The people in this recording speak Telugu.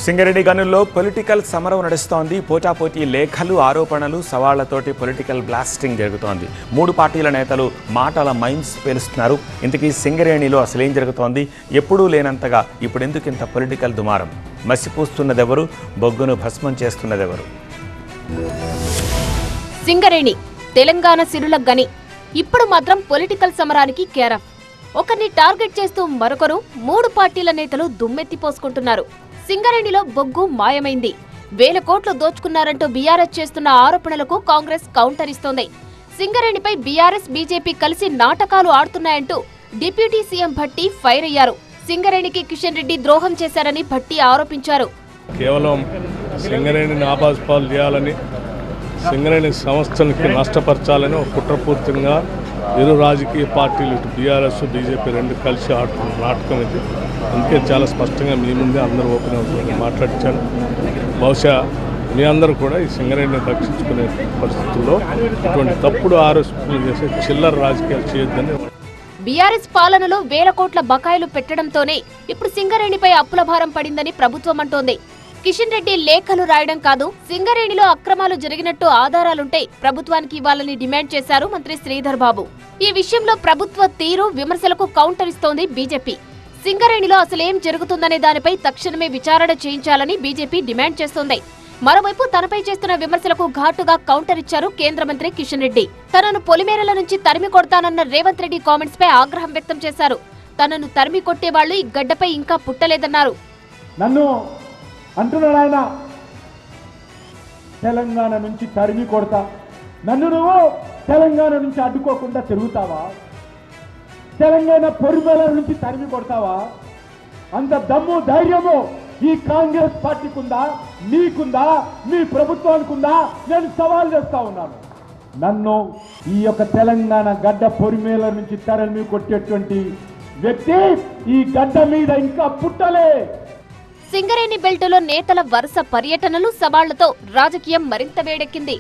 సింగరేణి గనుల్లో పొలిటికల్ సమరం నడుస్తోంది. పోటాపోటీ లేఖలు, ఆరోపణలు, సవాళ్లతోటి పొలిటికల్ బ్లాస్టింగ్ జరుగుతోంది. మూడు పార్టీల నేతలు మాటల మైన్స్ పేలుస్తున్నారు. ఇంతకీ సింగరేణిలో అసలేం జరుగుతోంది? ఎప్పుడూ లేనంతగా ఇప్పుడెందుకు ఇంత పొలిటికల్ దుమారం? మసిపూస్తున్నదెవరు? బొగ్గును భస్మం చేస్తున్నదెవరు? సింగరేణి తెలంగాణ సిరుల గని ఇప్పుడు మాత్రం పొలిటికల్ సమరానికి కేరాఫ్. ఒకరిని టార్గెట్ చేస్తూ మరొకరు మూడు పార్టీల నేతలు దుమ్మెత్తిపోసుకుంటున్నారు. సింగరేణిలో బొగ్గు మాయమైంది, 1000 కోట్లు దోచుకున్నారంటూ బీఆర్ఎస్ చేస్తున్న ఆరోపణలకు కాంగ్రెస్ కౌంటర్ ఇస్తోంది. సింగరేణిపై బీఆర్ఎస్ బీజేపీ కలిసి నాటకాలు ఆడుతున్నాయంటూ డిప్యూటీ సీఎం భట్టి ఫైర్ అయ్యారు. సింగరేణికి కిషన్ రెడ్డి ద్రోహం చేశారని భట్టి ఆరోపించారు. కేవలం సింగరేణిని ఆపాదిపాలు చేయాలని, సింగరేణి సంస్థలకి నష్టపరచాలని ఒక కుట్రపూర్తిగా ఇరు రాజకీయ పార్టీలు ఇటు బీఆర్ఎస్ బీజేపీ రెండు కలిసి ఆడుతున్న నాటకం ఇది. అందుకే చాలా స్పష్టంగా మీ ముందే అందరూ ఓపెన్ అవుతుంది మాట్లాడించాను. బహుశా మీ అందరూ కూడా ఈ సింగరేణిని రక్షించుకునే పరిస్థితుల్లో ఇటువంటి తప్పుడు ఆరోపణలు చేసే చిల్లర రాజకీయాలు చేయొద్దని. బీఆర్ఎస్ పాలనలో 1000 కోట్ల బకాయిలు పెట్టడంతోనే ఇప్పుడు సింగరేణిపై అప్పుల భారం పడిందని ప్రభుత్వం అంటోంది. కిషన్ రెడ్డి లేఖలు రాయడం కాదు, సింగరేణిలో అక్రమాలు జరిగినట్టు ఆధారాలుంటే ప్రభుత్వానికి ఇవ్వాలని డిమాండ్ చేశారు మంత్రి శ్రీధర్ బాబు. ఈ విషయంలో ప్రభుత్వ తీరు విమర్శలకు కౌంటర్ ఇస్తోంది బీజేపీ. సింగరేణిలో అసలేం జరుగుతుందనే దానిపై తక్షణమే విచారణ చేయించాలని బీజేపీ డిమాండ్ చేస్తోంది. మరోవైపు తనపై చేస్తున్న విమర్శలకు ఘాటుగా కౌంటర్ ఇచ్చారు కేంద్ర మంత్రి కిషన్ రెడ్డి. తనను పొలిమేరల నుంచి తరిమి కొడతానన్న రేవంత్ రెడ్డి కామెంట్స్ పై ఆగ్రహం వ్యక్తం చేశారు. తనను తరిమి కొట్టేవాళ్లు ఈ గడ్డపై ఇంకా పుట్టలేదన్నారు. నన్ను అంటున్నాడు ఆయన, తెలంగాణ నుంచి తరిమి కొడతా, నన్ను నువ్వు తెలంగాణ నుంచి అడ్డుకోకుండా తిరుగుతావా? తెలంగాణ పొరిమేల నుంచి తరిమి కొడతావా? అంత దమ్ము ధైర్యము ఈ కాంగ్రెస్ పార్టీకి ఉందా, నీకుందా, మీ ప్రభుత్వానికి ఉందా? నేను సవాల్ చేస్తా ఉన్నాను. నన్ను ఈ యొక్క తెలంగాణ గడ్డ పొరిమేల నుంచి తరిమి కొట్టేటువంటి వ్యక్తి ఈ గడ్డ మీద ఇంకా పుట్టలే. సింగరేణి బెల్టులో నేతల వరుస పర్యటనలు, సవాళ్లతో రాజకీయం మరింత వేడెక్కింది.